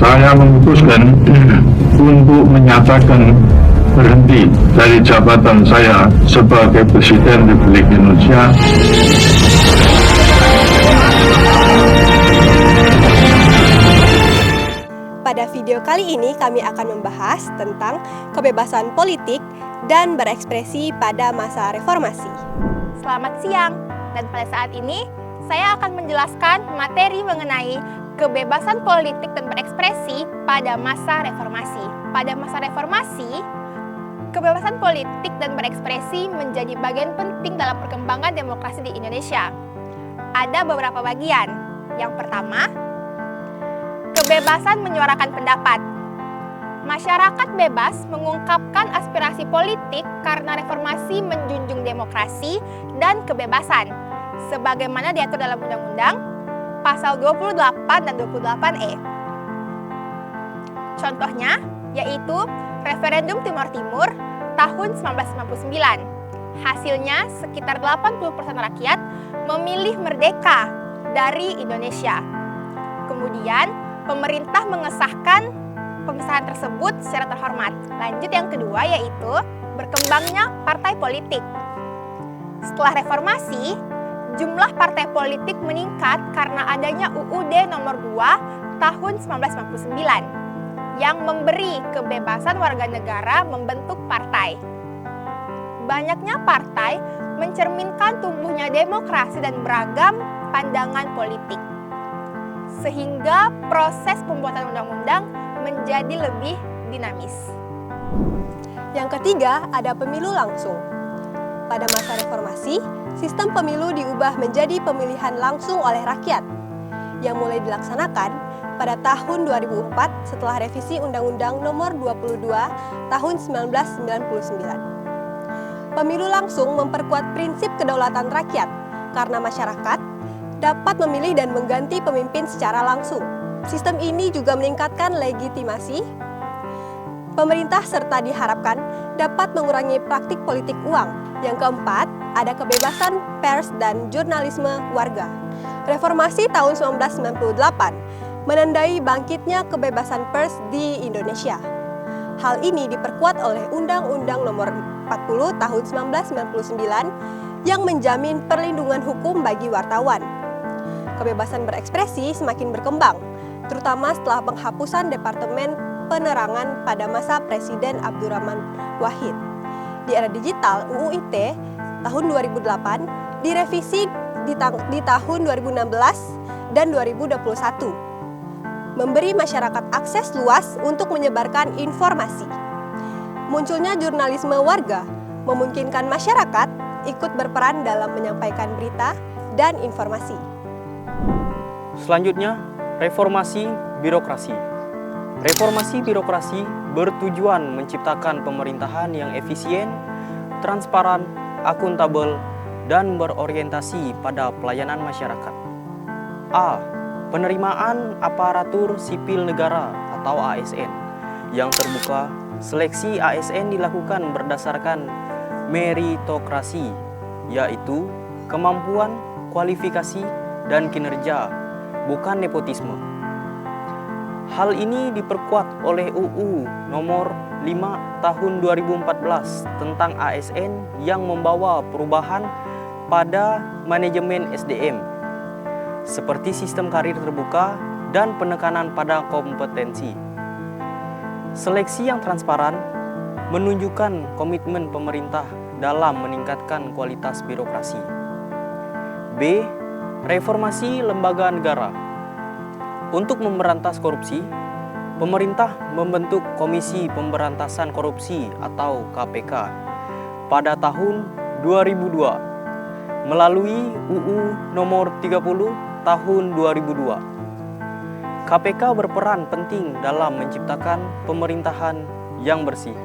saya memutuskan untuk menyatakan berhenti dari jabatan saya sebagai Presiden Republik Indonesia. Pada video kali ini kami akan membahas tentang kebebasan politik dan berekspresi pada masa reformasi. Selamat siang, dan pada saat ini saya akan menjelaskan materi mengenai kebebasan politik dan berekspresi pada masa reformasi. Pada masa reformasi, kebebasan politik dan berekspresi menjadi bagian penting dalam perkembangan demokrasi di Indonesia. Ada beberapa bagian. Yang pertama, kebebasan menyuarakan pendapat. Masyarakat bebas mengungkapkan aspirasi politik karena reformasi menjunjung demokrasi dan kebebasan, sebagaimana diatur dalam Undang-Undang Pasal 28 dan 28E. Contohnya, yaitu referendum Timor Timur tahun 1999. Hasilnya, sekitar 80% rakyat memilih merdeka dari Indonesia. Kemudian, pemerintah mengesahkan pengesahan tersebut secara terhormat. Lanjut yang kedua, yaitu berkembangnya partai politik. Setelah reformasi, jumlah partai politik meningkat karena adanya UUD nomor 2 tahun 1999 yang memberi kebebasan warga negara membentuk partai. Banyaknya partai mencerminkan tumbuhnya demokrasi dan beragam pandangan politik, sehingga proses pembuatan undang-undang menjadi lebih dinamis. Yang ketiga, ada pemilu langsung. Pada masa reformasi, sistem pemilu diubah menjadi pemilihan langsung oleh rakyat yang mulai dilaksanakan pada tahun 2004 setelah revisi Undang-Undang Nomor 22 Tahun 1999. Pemilu langsung memperkuat prinsip kedaulatan rakyat karena masyarakat dapat memilih dan mengganti pemimpin secara langsung. Sistem ini juga meningkatkan legitimasi pemerintah serta diharapkan dapat mengurangi praktik politik uang. Yang keempat, ada kebebasan pers dan jurnalisme warga. Reformasi tahun 1998 menandai bangkitnya kebebasan pers di Indonesia. Hal ini diperkuat oleh Undang-Undang Nomor 40 Tahun 1999 yang menjamin perlindungan hukum bagi wartawan. Kebebasan berekspresi semakin berkembang, terutama setelah penghapusan Departemen Penerangan pada masa Presiden Abdurrahman Wahid. Di era digital, UU ITE tahun 2008 direvisi di tahun 2016 dan 2021, memberi masyarakat akses luas untuk menyebarkan informasi. Munculnya jurnalisme warga memungkinkan masyarakat ikut berperan dalam menyampaikan berita dan informasi. Selanjutnya, reformasi birokrasi. Reformasi birokrasi bertujuan menciptakan pemerintahan yang efisien, transparan, akuntabel, dan berorientasi pada pelayanan masyarakat. A. Penerimaan aparatur sipil negara atau ASN yang terbuka. Seleksi ASN dilakukan berdasarkan meritokrasi, yaitu kemampuan, kualifikasi, dan kinerja, bukan nepotisme. Hal ini diperkuat oleh UU Nomor 5 Tahun 2014 tentang ASN yang membawa perubahan pada manajemen SDM, seperti sistem karir terbuka dan penekanan pada kompetensi. Seleksi yang transparan menunjukkan komitmen pemerintah dalam meningkatkan kualitas birokrasi. B. Reformasi lembaga negara. Untuk memberantas korupsi, pemerintah membentuk Komisi Pemberantasan Korupsi atau KPK pada tahun 2002 melalui UU Nomor 30 Tahun 2002. KPK berperan penting dalam menciptakan pemerintahan yang bersih.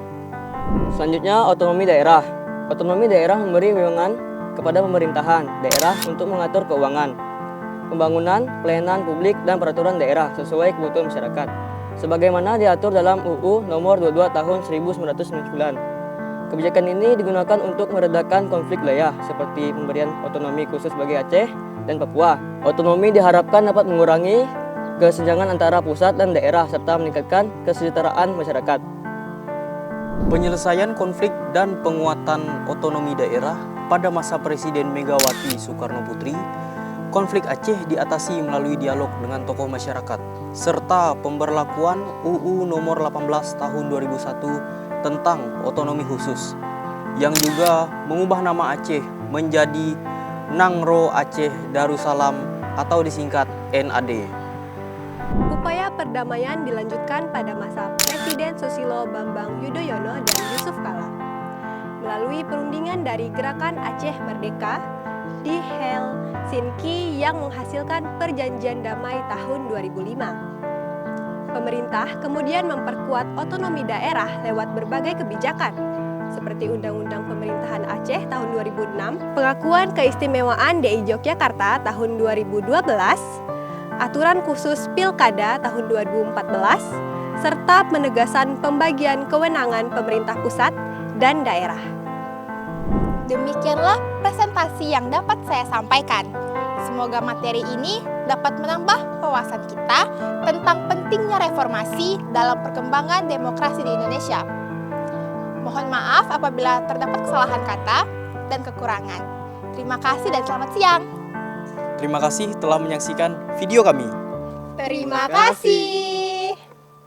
Selanjutnya, otonomi daerah. Otonomi daerah memberi wewenang kepada pemerintahan daerah untuk mengatur keuangan, pembangunan, pelayanan publik, dan peraturan daerah sesuai kebutuhan masyarakat, sebagaimana diatur dalam UU Nomor 22 Tahun 1999. Kebijakan ini digunakan untuk meredakan konflik wilayah seperti pemberian otonomi khusus bagi Aceh dan Papua. Otonomi diharapkan dapat mengurangi kesenjangan antara pusat dan daerah, serta meningkatkan kesejahteraan masyarakat. Penyelesaian konflik dan penguatan otonomi daerah pada masa Presiden Megawati Soekarno Putri, konflik Aceh diatasi melalui dialog dengan tokoh masyarakat, serta pemberlakuan UU Nomor 18 Tahun 2001 tentang otonomi khusus, yang juga mengubah nama Aceh menjadi Nangro Aceh Darussalam atau disingkat NAD. Upaya perdamaian dilanjutkan pada masa Presiden Susilo Bambang Yudhoyono dan Yusuf Kala melalui perundingan dari Gerakan Aceh Merdeka di Helsinki yang menghasilkan Perjanjian Damai tahun 2005. Pemerintah kemudian memperkuat otonomi daerah lewat berbagai kebijakan, seperti Undang-Undang Pemerintahan Aceh tahun 2006, Pengakuan Keistimewaan DI Yogyakarta tahun 2012, Aturan Khusus Pilkada tahun 2014, serta penegasan pembagian kewenangan pemerintah pusat dan daerah. Demikianlah presentasi yang dapat saya sampaikan. Semoga materi ini dapat menambah wawasan kita tentang pentingnya reformasi dalam perkembangan demokrasi di Indonesia. Mohon maaf apabila terdapat kesalahan kata dan kekurangan. Terima kasih dan selamat siang. Terima kasih telah menyaksikan video kami. Terima kasih.